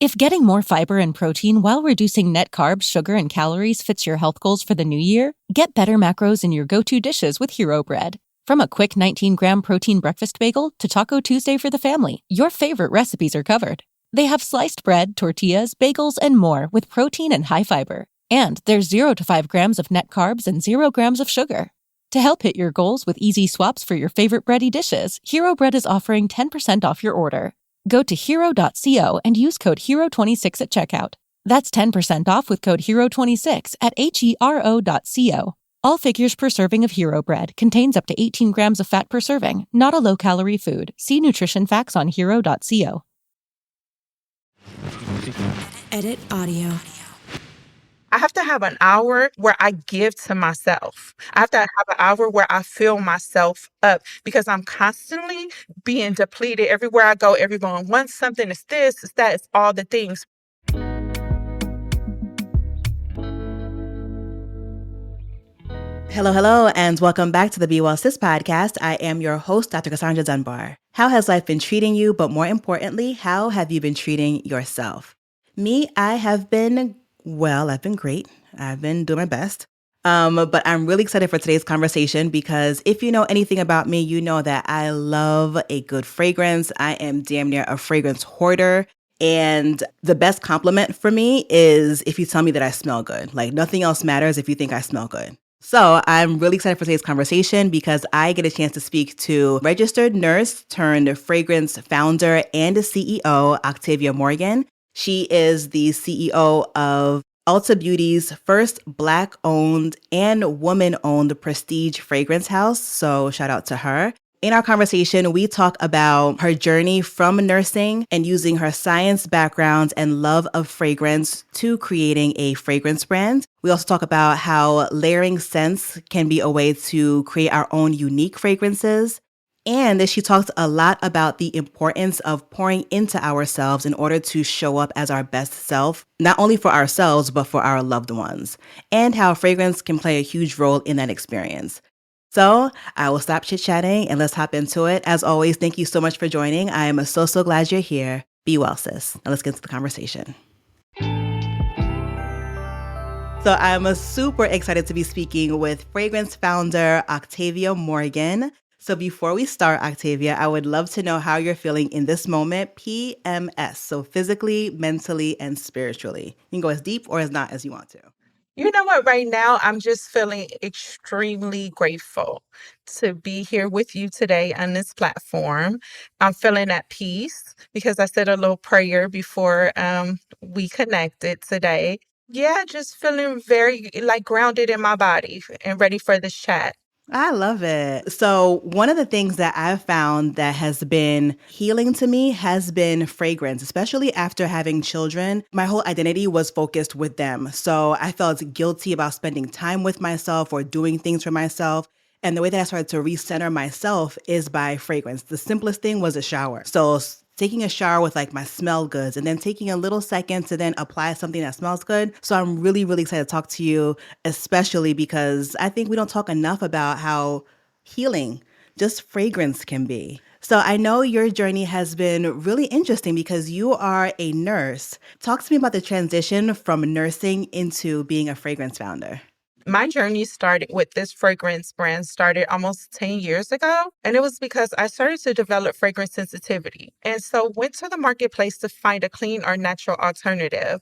If getting more fiber and protein while reducing net carbs, sugar, and calories fits your health goals for the new year, get better macros in your go-to dishes with Hero Bread. From a quick 19-gram protein breakfast bagel to Taco Tuesday for the family, your favorite recipes are covered. They have sliced bread, tortillas, bagels, and more with protein and high fiber. And there's 0 to 5 grams of net carbs and 0 grams of sugar. To help hit your goals with easy swaps for your favorite bready dishes, Hero Bread is offering 10% off your order. Go to hero.co and use code HERO26 at checkout. That's 10% off with code HERO26 at HERO.co. All figures per serving of Hero Bread contains up to 18 grams of fat per serving, not a low-calorie food. See nutrition facts on hero.co. Edit audio. I have to have an hour where I give to myself. I have to have an hour where I fill myself up because I'm constantly being depleted everywhere I go. Everyone wants something. It's this, it's that, it's all the things. Hello, and welcome back to the Be Well Sis podcast. I am your host, Dr. Cassandra Dunbar. How has life been treating you? But more importantly, how have you been treating yourself? Me, I've been great. I've been doing my best. But I'm really excited for today's conversation because if you know anything about me, you know that I love a good fragrance. I am damn near a fragrance hoarder. And the best compliment for me is if you tell me that I smell good. Like nothing else matters if you think I smell good. So I'm really excited for today's conversation because I get a chance to speak to registered nurse turned fragrance founder and CEO Octavia Morgan. She is the CEO of Ulta Beauty's first Black-owned and woman-owned prestige fragrance house. So shout out to her. In our conversation, we talk about her journey from nursing and using her science background and love of fragrance to creating a fragrance brand. We also talk about how layering scents can be a way to create our own unique fragrances. And she talked a lot about the importance of pouring into ourselves in order to show up as our best self, not only for ourselves, but for our loved ones, and how fragrance can play a huge role in that experience. So I will stop chit-chatting and let's hop into it. As always, thank you so much for joining. I am so glad you're here. Be well, sis. Now let's get into the conversation. So I'm super excited to be speaking with fragrance founder Octavia Morgan. So before we start, Octavia, I would love to know how you're feeling in this moment, PMS. So physically, mentally, and spiritually. You can go as deep or as not as you want to. You know what? Right now, I'm just feeling extremely grateful to be here with you today on this platform. I'm feeling at peace because I said a little prayer before we connected today. Yeah, just feeling very grounded in my body and ready for this chat. I love it. So one of the things that I've found that has been healing to me has been fragrance, especially after having children. My whole identity was focused with them. So I felt guilty about spending time with myself or doing things for myself. And the way that I started to recenter myself is by fragrance. The simplest thing was a shower. So taking a shower with like my smell goods and then taking a little second to then apply something that smells good. So I'm really, really excited to talk to you, especially because I think we don't talk enough about how healing just fragrance can be. So I know your journey has been really interesting because you are a nurse. Talk to me about the transition from nursing into being a fragrance founder. My journey started with this fragrance brand started almost 10 years ago. And it was because I started to develop fragrance sensitivity. And so went to the marketplace to find a clean or natural alternative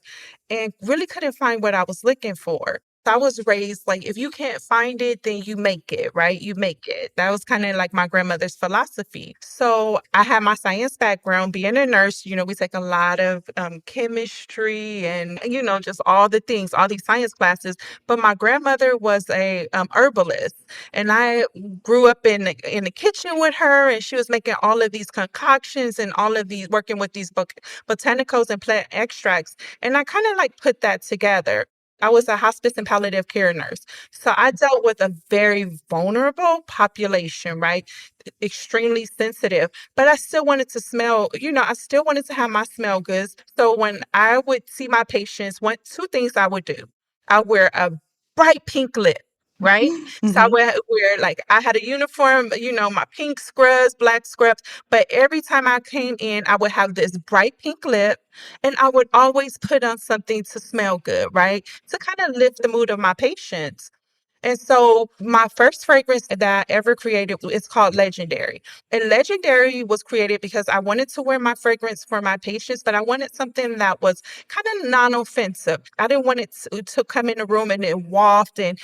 and really couldn't find what I was looking for. I was raised like, if you can't find it, then you make it, right? You make it. That was kind of like my grandmother's philosophy. So I had my science background, being a nurse, we take a lot of chemistry and, just all the things, all these science classes. But my grandmother was a herbalist, and I grew up in the kitchen with her, and she was making all of these concoctions and all of these, working with these botanicals and plant extracts. And I kind of put that together. I was a hospice and palliative care nurse. So I dealt with a very vulnerable population, right? Extremely sensitive, but I still wanted to smell, I still wanted to have my smell goods. So when I would see my patients, two things I would do. I wear a bright pink lip. right? So I Mhm. would wear like I had a uniform, my pink scrubs, black scrubs. But every time I came in, I would have this bright pink lip and I would always put on something to smell good, right? To kind of lift the mood of my patients. And so my first fragrance that I ever created is called Legendary. And Legendary was created because I wanted to wear my fragrance for my patients, but I wanted something that was kind of non-offensive. I didn't want it to come in the room and it waft and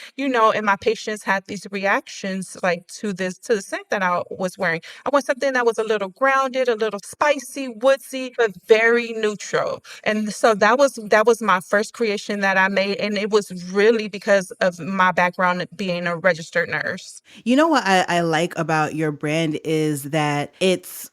my patients had these reactions like to the scent that I was wearing. I want something that was a little grounded, a little spicy, woodsy, but very neutral. And so that was my first creation that I made, and it was really because of my background being a registered nurse. You know what I like about your brand is that it's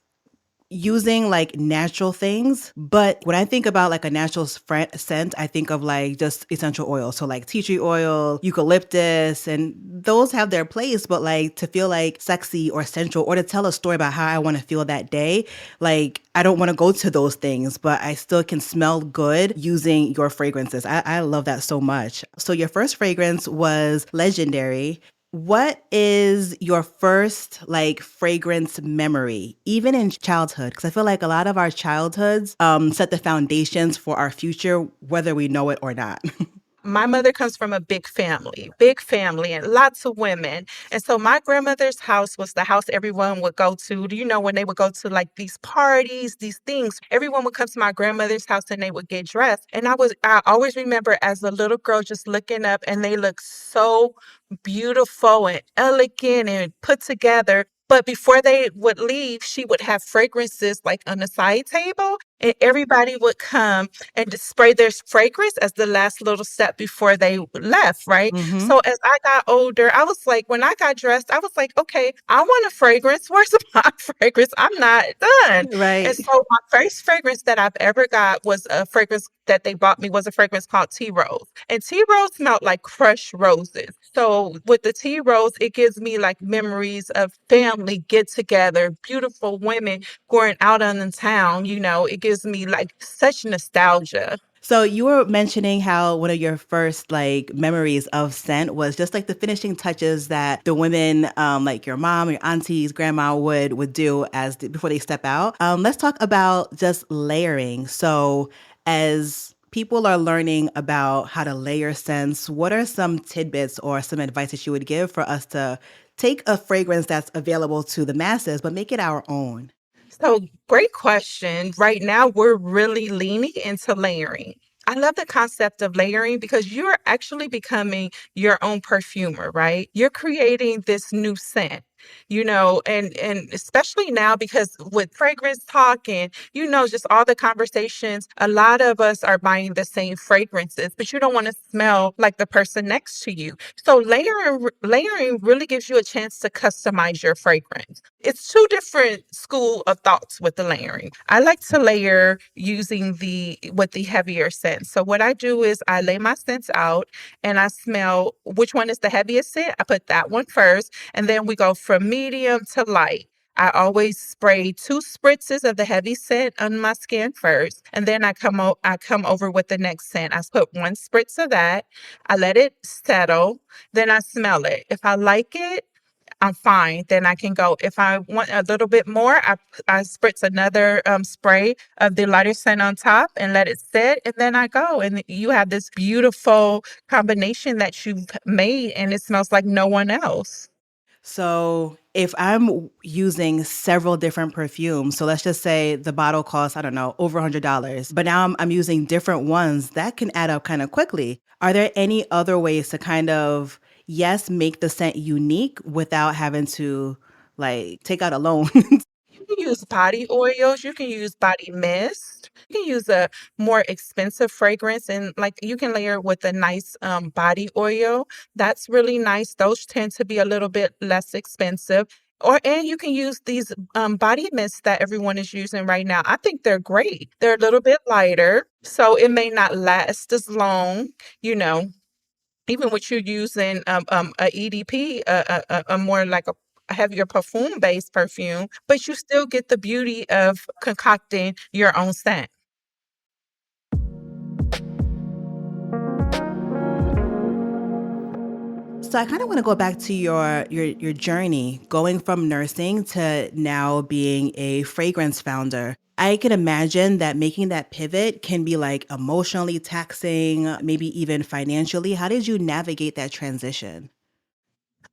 using like natural things. But when I think about like a natural scent, I think of like just essential oil. So like tea tree oil, eucalyptus, and those have their place. But like to feel like sexy or sensual or to tell a story about how I want to feel that day, like I don't want to go to those things, but I still can smell good using your fragrances. I love that so much. So your first fragrance was Legendary. What is your first like fragrance memory, even in childhood? Because I feel like a lot of our childhoods set the foundations for our future, whether we know it or not. My mother comes from a big family, and lots of women. And so my grandmother's house was the house everyone would go to. Do you know when they would go to like these parties, these things, everyone would come to my grandmother's house and they would get dressed. And I always remember as a little girl just looking up and they look so beautiful and elegant and put together. But before they would leave, she would have fragrances like on the side table, and everybody would come and to spray their fragrance as the last little step before they left, right? Hmm. So as I got older, I was like, when I got dressed, I was like, okay, I want a fragrance. Where's my fragrance? I'm not done. And Right. so my first fragrance that I've ever got was a fragrance that they bought me was a fragrance called Tea Rose. And tea rose smelled like crushed roses. So with the tea rose, it gives me like memories of family get together, beautiful women going out on the town, it gives me like such nostalgia. So you were mentioning how one of your first like memories of scent was just like the finishing touches that the women, like your mom, your aunties, grandma would do before they step out. Let's talk about just layering. So as people are learning about how to layer scents, what are some tidbits or some advice that you would give for us to take a fragrance that's available to the masses, but make it our own? So, great question. Right now, we're really leaning into layering. I love the concept of layering because you're actually becoming your own perfumer, right? You're creating this new scent, and especially now because with fragrance talk and just all the conversations, a lot of us are buying the same fragrances, but you don't want to smell like the person next to you. So layering really gives you a chance to customize your fragrance. It's two different school of thoughts with the layering. I like to layer using the heavier scents. So what I do is I lay my scents out and I smell which one is the heaviest scent. I put that one first, and then we go from medium to light. I always spray 2 spritzes of the heavy scent on my skin first, and then I come over with the next scent. I put 1 spritz of that. I let it settle. Then I smell it. If I like it, I'm fine. Then I can go. If I want a little bit more, I spritz another spray of the lighter scent on top and let it sit, and then I go. And you have this beautiful combination that you've made, and it smells like no one else. So if I'm using several different perfumes, so let's just say the bottle costs, I don't know, over $100, but now I'm using different ones, that can add up kind of quickly. Are there any other ways to kind of, yes, make the scent unique without having to like take out a loan? You can use body oils, you can use body mist, you can use a more expensive fragrance and like you can layer it with a nice body oil. That's really nice. Those tend to be a little bit less expensive. And you can use these body mists that everyone is using right now. I think they're great. They're a little bit lighter, so it may not last as long, you know, even with you using a EDP, a more like a heavier perfume-based perfume, but you still get the beauty of concocting your own scent. So I kind of want to go back to your journey going from nursing to now being a fragrance founder. I can imagine that making that pivot can be like emotionally taxing, maybe even financially. How did you navigate that transition?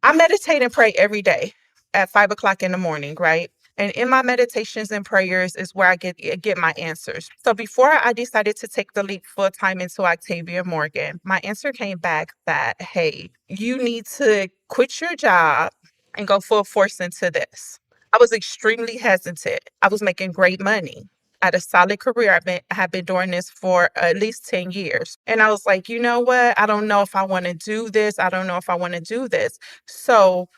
I meditate and pray every day at 5 o'clock in the morning, right? And in my meditations and prayers is where I get my answers. So before I decided to take the leap full time into Octavia Morgan, my answer came back that, hey, you need to quit your job and go full force into this. I was extremely hesitant. I was making great money. I had a solid career. I have been doing this for at least 10 years. And I was like, you know what? I don't know if I want to do this. I don't know if I want to do this. So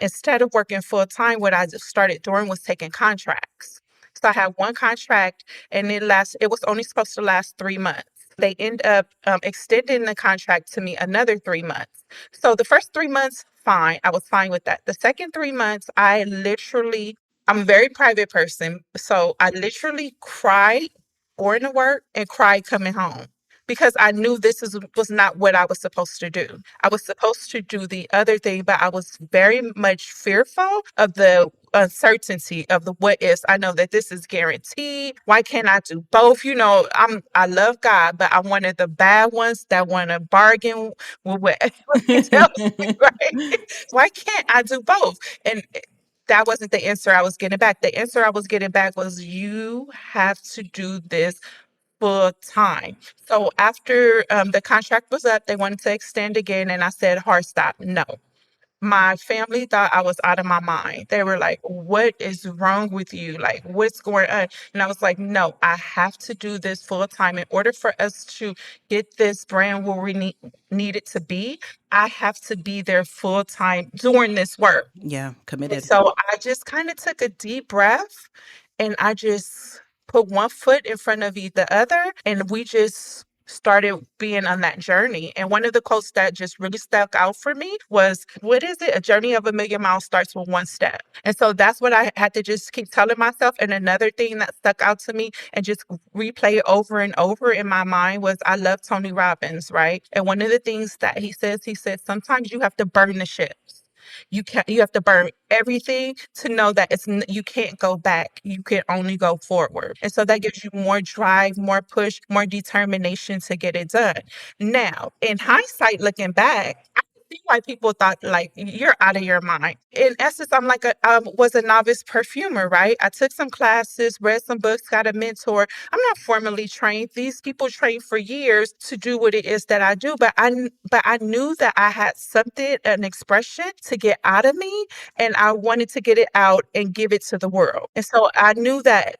instead of working full time, what I just started doing was taking contracts. So I had one contract and it was only supposed to last 3 months. They end up extending the contract to me another 3 months. So the first 3 months, fine. I was fine with that. The second 3 months, I'm a very private person. So I literally cried going to work and cried coming home because I knew was not what I was supposed to do. I was supposed to do the other thing, but I was very much fearful of the uncertainty of the what ifs. I know that this is guaranteed. Why can't I do both? I love God, but I wanted the bad ones that want to bargain with what he tells me, right? Why can't I do both? And that wasn't the answer I was getting back. The answer I was getting back was you have to do this full time. So after the contract was up, they wanted to extend again, and I said, hard stop, no. My family thought I was out of my mind. They were like, what is wrong with you? Like, what's going on? And I was like, no, I have to do this full time. In order for us to get this brand where we need it to be, I have to be there full time doing this work. Yeah, And committed. so I just kind of took a deep breath and I just put one foot in front of the other. And we just started being on that journey. And one of the quotes that just really stuck out for me was, what is it? A journey of a million miles starts with one step. And so that's what I had to just keep telling myself. And another thing that stuck out to me and just replay over and over in my mind was, I love Tony Robbins, right? And one of the things that he said, sometimes you have to burn the ships. You have to burn everything to know that you can't go back. You can only go forward. And so that gives you more drive, more push, more determination to get it done. Now, in hindsight, looking back, I can see why people thought like you're out of your mind. In essence, was a novice perfumer, right? I took some classes, read some books, got a mentor. I'm not formally trained. These people train for years to do what it is that I do, but I knew that I had something, an expression to get out of me, and I wanted to get it out and give it to the world. And so I knew that,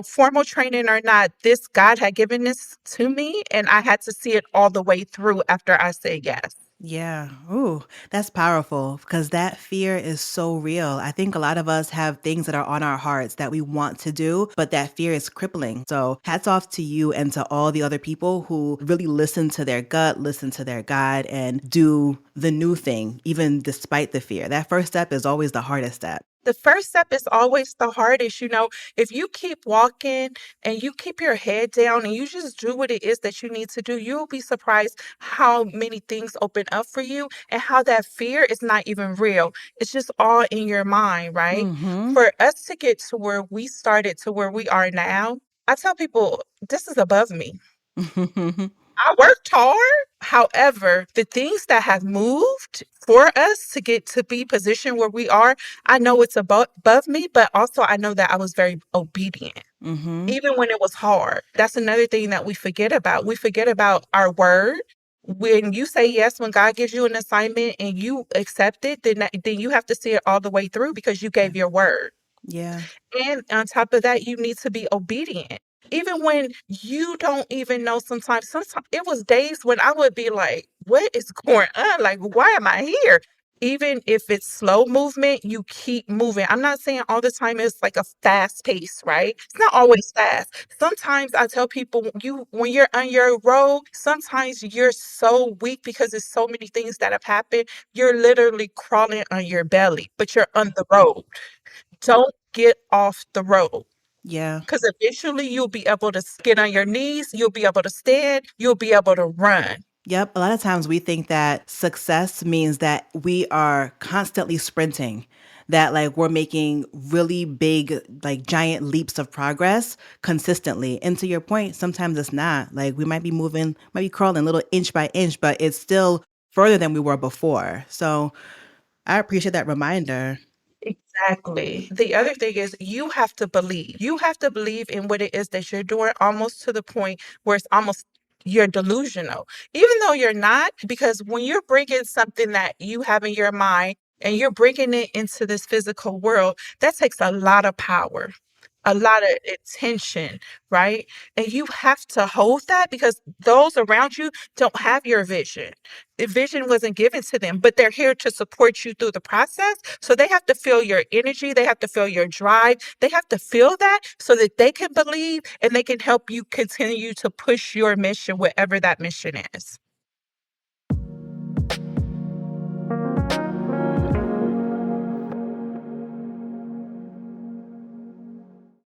formal training or not, this God had given this to me, and I had to see it all the way through after I said yes. Yeah. Ooh, that's powerful because that fear is so real. I think a lot of us have things that are on our hearts that we want to do, but that fear is crippling. So hats off to you and to all the other people who really listen to their gut, listen to their God, and do the new thing, even despite the fear. That first step is always the hardest step. The first step is always the hardest. If you keep walking and you keep your head down and you just do what it is that you need to do, you'll be surprised how many things open up for you and how that fear is not even real. It's just all in your mind, right? Mm-hmm. For us to get to where we started to where we are now, I tell people this is above me. I worked hard. However, the things that have moved for us to get to be positioned where we are, I know it's above me, but also I know that I was very obedient, Mm-hmm. even when it was hard. That's another thing that we forget about. We forget about our word. When you say yes, when God gives you an assignment and you accept it, then you have to see it all the way through because you gave your word. Yeah. And on top of that, you need to be obedient. Even when you don't even know sometimes it was days when I would be like, what is going on? Like, why am I here? Even if it's slow movement, you keep moving. I'm not saying all the time it's like a fast pace, right? It's not always fast. Sometimes I tell people when you're on your road, sometimes you're so weak because there's so many things that have happened. You're literally crawling on your belly, but you're on the road. Don't get off the road Yeah. because eventually you'll be able to get on your knees, you'll be able to stand, you'll be able to run. Yep. A lot of times we think that success means that we are constantly sprinting, that like we're making really big, like giant leaps of progress consistently. And to your point, sometimes it's not. Like we might be moving, might be crawling a little inch by inch, but it's still further than we were before. So I appreciate that reminder. Exactly. The other thing is you have to believe. You have to believe in what it is that you're doing almost to the point where it's almost you're delusional, even though you're not, because when you're bringing something that you have in your mind and you're bringing it into this physical world, that takes a lot of power, a lot of attention, right? And you have to hold that because those around you don't have your vision. The vision wasn't given to them, but they're here to support you through the process. So they have to feel your energy. They have to feel your drive. They have to feel that so that they can believe and they can help you continue to push your mission, whatever that mission is.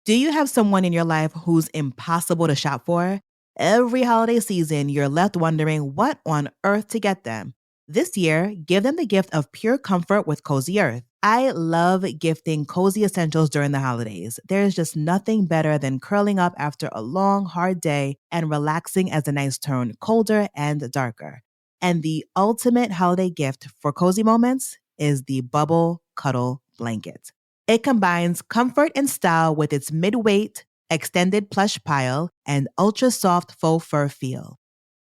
Do you have someone in your life who's impossible to shop for? Every holiday season, you're left wondering what on earth to get them. This year, give them the gift of pure comfort with Cozy Earth. I love gifting cozy essentials during the holidays. There's just nothing better than curling up after a long, hard day and relaxing as the nights turn colder and darker. And the ultimate holiday gift for cozy moments is the Bubble Cuddle Blanket. It combines comfort and style with its mid-weight, extended plush pile, and ultra-soft faux fur feel.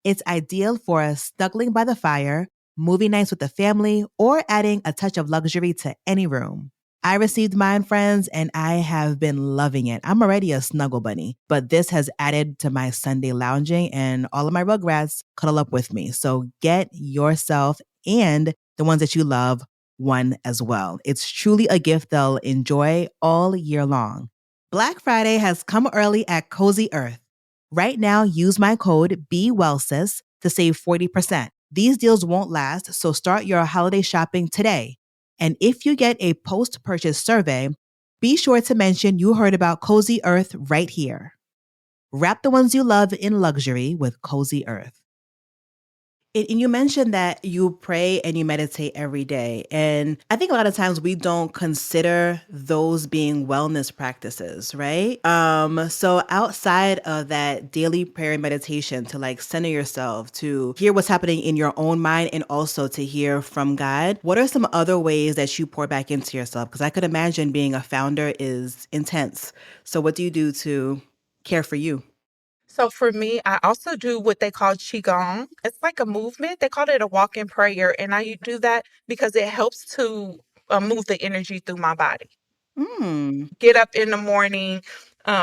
It's ideal for snuggling by the fire, movie nights with the family, or adding a touch of luxury to any room. I received mine, friends, and I have been loving it. I'm already a snuggle bunny, but this has added to my Sunday lounging, and all of my rugrats cuddle up with me. So get yourself and the ones that you love one as well. It's truly a gift they'll enjoy all year long. Black Friday has come early at Cozy Earth. Right now, use my code BWellSis to save 40%. These deals won't last, so start your holiday shopping today. And if you get a post-purchase survey, be sure to mention you heard about Cozy Earth right here. Wrap the ones you love in luxury with Cozy Earth. And you mentioned that you pray and you meditate every day. And I think a lot of times we don't consider those being wellness practices, right? So outside of that daily prayer and meditation to like center yourself, to hear what's happening in your own mind and also to hear from God, what are some other ways that you pour back into yourself? Because I could imagine being a founder is intense. So what do you do to care for you? So for me, I also do what they call qigong. It's like a movement. They call it a walk-in prayer, and I do that because it helps to move the energy through my body. Mm. Get up in the morning,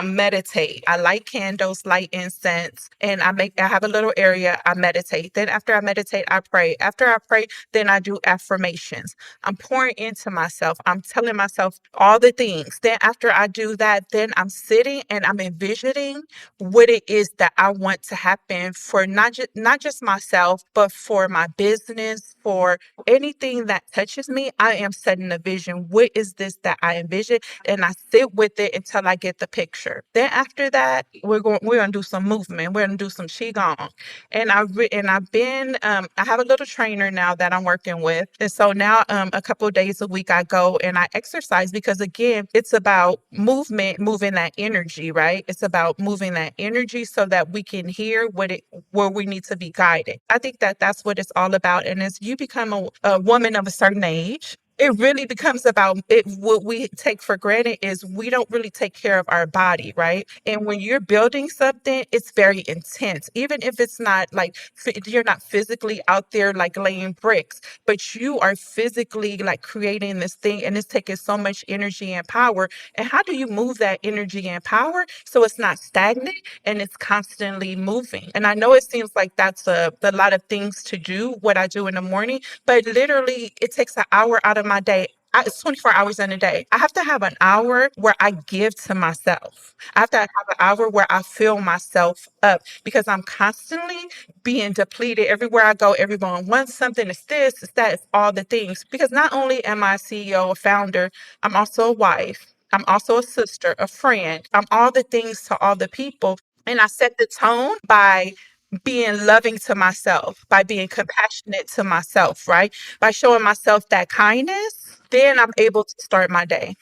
meditate. I light candles, light incense, and I have a little area. I meditate. Then after I meditate, I pray. After I pray, then I do affirmations. I'm pouring into myself. I'm telling myself all the things. Then after I do that, then I'm sitting and I'm envisioning what it is that I want to happen for not just myself, but for my business, for anything that touches me. I am setting a vision. What is this that I envision? And I sit with it until I get the picture. Then after that, we're gonna do some movement. We're gonna do some qigong. I have a little trainer now that I'm working with, and so now a couple of days a week I go and I exercise because again, it's about movement, moving that energy, right? It's about moving that energy so that we can hear where we need to be guided. I think that that's what it's all about. And as you become a woman of a certain age, it really becomes about it. What we take for granted is we don't really take care of our body, right? And when you're building something, it's very intense. Even if it's not like you're not physically out there like laying bricks, but you are physically like creating this thing and it's taking so much energy and power. And how do you move that energy and power so it's not stagnant and it's constantly moving? And I know it seems like that's a lot of things to do, what I do in the morning, but literally, it takes an hour out of my day. It's 24 hours in a day. I have to have an hour where I give to myself. I have to have an hour where I fill myself up because I'm constantly being depleted everywhere I go. Everyone wants something. It's this, it's that, it's all the things. Because not only am I a CEO, a founder, I'm also a wife. I'm also a sister, a friend. I'm all the things to all the people. And I set the tone by being loving to myself, by being compassionate to myself, right? By showing myself that kindness, then I'm able to start my day.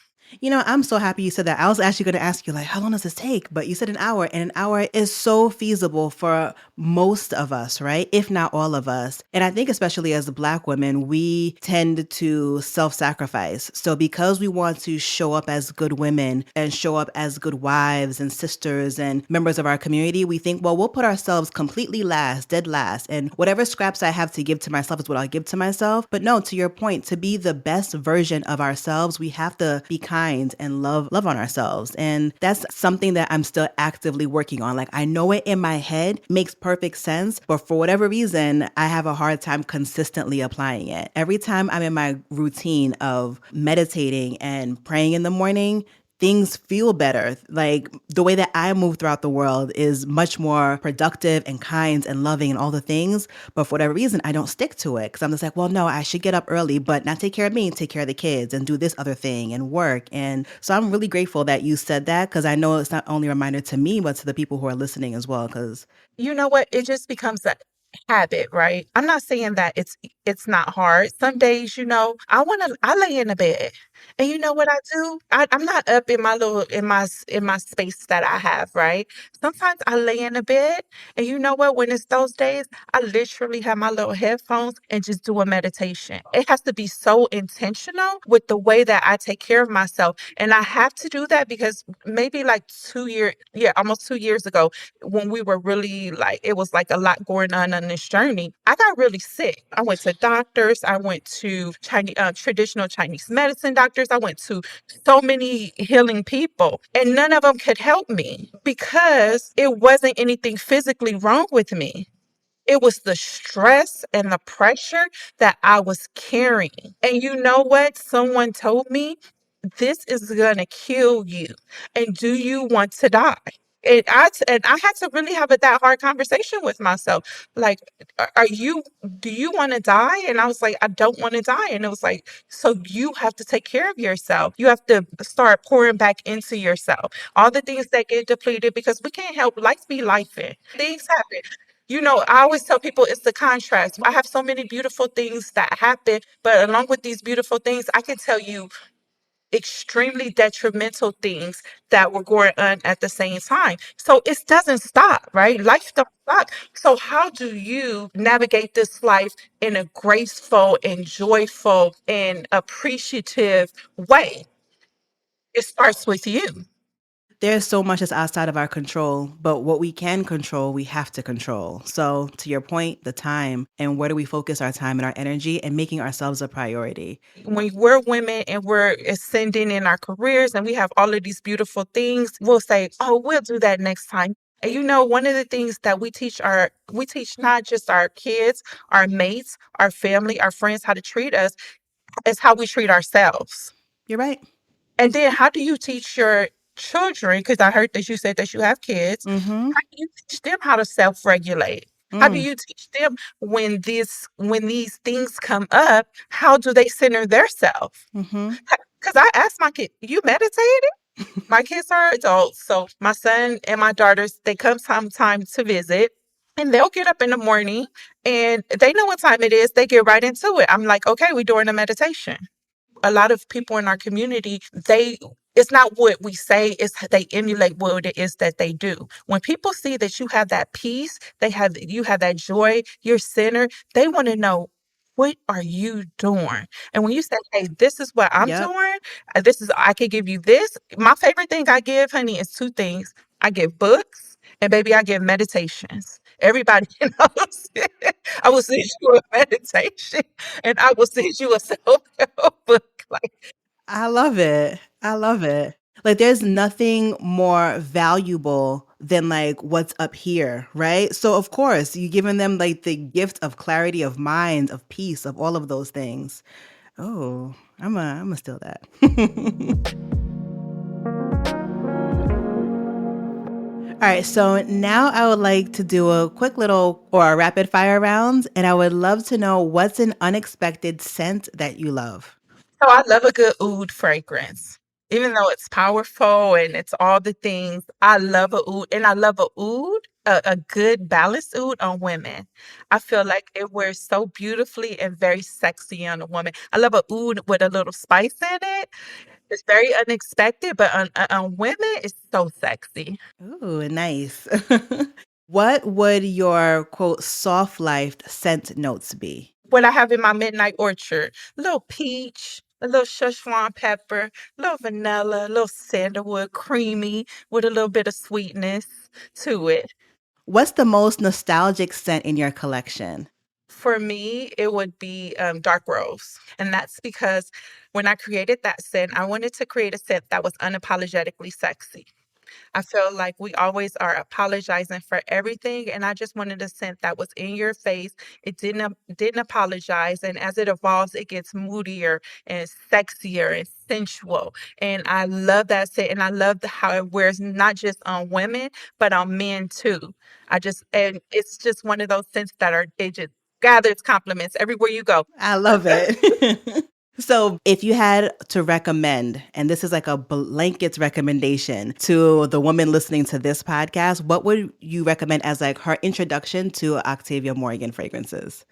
I'm so happy you said that. I was actually going to ask you, like, how long does this take? But you said an hour, and an hour is so feasible for most of us, right? If not all of us. And I think, especially as Black women, we tend to self sacrifice. So, because we want to show up as good women and show up as good wives and sisters and members of our community, we think, well, we'll put ourselves completely last, dead last. And whatever scraps I have to give to myself is what I'll give to myself. But no, to your point, to be the best version of ourselves, we have to be kind and love on ourselves. And that's something that I'm still actively working on. Like, I know it in my head, makes perfect sense, but for whatever reason, I have a hard time consistently applying it. Every time I'm in my routine of meditating and praying in the morning, things feel better. Like, the way that I move throughout the world is much more productive and kind and loving and all the things. But for whatever reason, I don't stick to it because I'm just like, well, no, I should get up early, but not take care of me and take care of the kids and do this other thing and work. And so I'm really grateful that you said that, because I know it's not only a reminder to me, but to the people who are listening as well. Because You know what? It just becomes a habit, right? I'm not saying that it's not hard. Some days, I lay in the bed. And you know what I do? I'm not up in my little in my space that I have, right? Sometimes I lay in the bed, and you know what? When it's those days, I literally have my little headphones and just do a meditation. It has to be so intentional with the way that I take care of myself. And I have to do that because maybe like 2 years, yeah, almost 2 years ago, when we were really like, it was like a lot going on this journey, I got really sick. I went to doctors. I went to traditional Chinese medicine doctors. I went to so many healing people, and none of them could help me because it wasn't anything physically wrong with me. It was the stress and the pressure that I was carrying. And you know what? Someone told me, this is going to kill you. And do you want to die? And I had to really have that hard conversation with myself. Like, do you want to die? And I was like, I don't want to die. And it was like, so you have to take care of yourself. You have to start pouring back into yourself. All the things that get depleted, because we can't help life be life. Things happen. I always tell people it's the contrast. I have so many beautiful things that happen, but along with these beautiful things, I can tell you extremely detrimental things that were going on at the same time. So it doesn't stop, right? Life don't stop. So how do you navigate this life in a graceful and joyful and appreciative way? It starts with you. there's so much that's outside of our control, but what we can control, we have to control. So, to your point, the time, and where do we focus our time and our energy, and making ourselves a priority. When we're women and we're ascending in our careers and we have all of these beautiful things, we'll say, oh, we'll do that next time. And one of the things that we teach not just our kids, our mates, our family, our friends how to treat us, is how we treat ourselves. You're right. And then how do you teach your children? Because I heard that you said that you have kids. Mm-hmm. How do you teach them how to self-regulate? How do you teach them when these things come up, how do they center their self? Mm-hmm. Because I asked my kid, you meditated? My kids are adults, so my son and my daughters, they come sometime to visit. And they'll get up in the morning and they know what time it is. They get right into it. I'm like, okay, we're doing a meditation. A lot of people in our community, it's not what we say, it's they emulate what it is that they do. When people see that you have that peace, you have that joy, you're centered, they want to know, what are you doing? And when you say, hey, this is what I'm Yep. doing, I can give you this. My favorite thing I give, honey, is two things. I give books, and baby, I give meditations. Everybody knows. I will send you a meditation, and I will send you a self-help book. Like, I love it. I love it. Like, there's nothing more valuable than like what's up here, right? So of course, you're giving them like the gift of clarity of mind, of peace, of all of those things. Oh, I'm a steal that. All right, so now I would like to do a quick little or a rapid fire round, and I would love to know what's an unexpected scent that you love. so I love a good oud fragrance. Even though it's powerful and it's all the things, I love a oud, and I love a oud a good balanced oud on women. I feel like it wears so beautifully and very sexy on a woman. I love a oud with a little spice in it. It's very unexpected, but on women, it's so sexy. Ooh, nice. What would your quote soft life scent notes be? What I have in my midnight orchard, a little peach, a little Szechuan pepper, a little vanilla, a little sandalwood, creamy with a little bit of sweetness to it. What's the most nostalgic scent in your collection? For me, it would be dark rose. And that's because when I created that scent, I wanted to create a scent that was unapologetically sexy. I feel like we always are apologizing for everything, and I just wanted a scent that was in your face. It didn't apologize, and as it evolves, it gets moodier and sexier and sensual. And I love that scent, and I love how it wears not just on women but on men too. And it's just one of those scents that it just gathers compliments everywhere you go. I love it. So, if you had to recommend, and this is like a blanket recommendation to the woman listening to this podcast, what would you recommend as like her introduction to Octavia Morgan fragrances?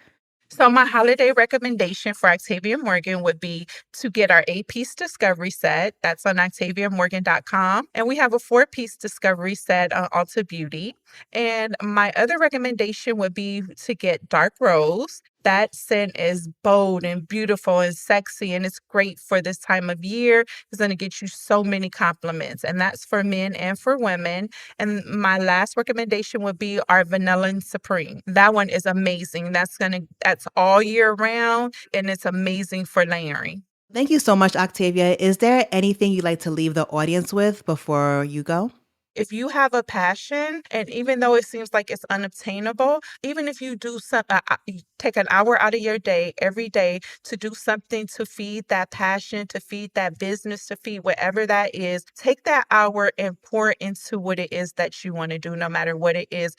So my holiday recommendation for Octavia Morgan would be to get our 8-piece discovery set. That's on octaviamorgan.com. And we have a 4-piece discovery set on Ulta Beauty. And my other recommendation would be to get Dark Rose. That scent is bold and beautiful and sexy, and it's great for this time of year. It's going to get you so many compliments, and that's for men and for women. And my last recommendation would be our Vanilla and Supreme. That one is amazing. That's all year round, and it's amazing for layering. Thank you so much, Octavia. Is there anything you'd like to leave the audience with before you go? If you have a passion, and even though it seems like it's unobtainable, even if you do take an hour out of your day every day to do something to feed that passion, to feed that business, to feed whatever that is, take that hour and pour into what it is that you want to do, no matter what it is.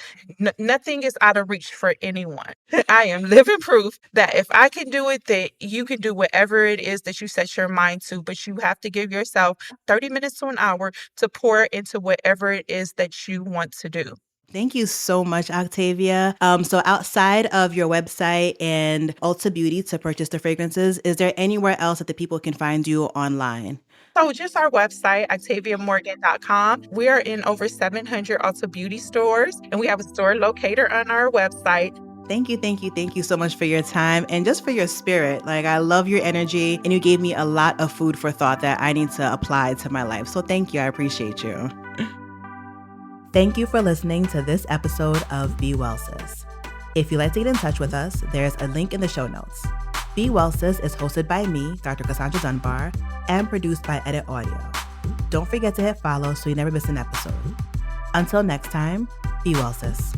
Nothing is out of reach for anyone. I am living proof that if I can do it, that you can do whatever it is that you set your mind to, but you have to give yourself 30 minutes to an hour to pour into whatever it is that you want to do. Thank you so much, Octavia. So outside of your website and Ulta Beauty to purchase the fragrances, is there anywhere else that the people can find you online? So just our website, octaviamorgan.com. We are in over 700 Ulta Beauty stores, and we have a store locator on our website. Thank you so much for your time and just for your spirit. Like, I love your energy, and you gave me a lot of food for thought that I need to apply to my life. So thank you. I appreciate you. Thank you for listening to this episode of Be Well Sis. If you'd like to get in touch with us, there's a link in the show notes. Be Well Sis is hosted by me, Dr. Cassandra Dunbar, and produced by Edit Audio. Don't forget to hit follow so you never miss an episode. Until next time, be well, sis.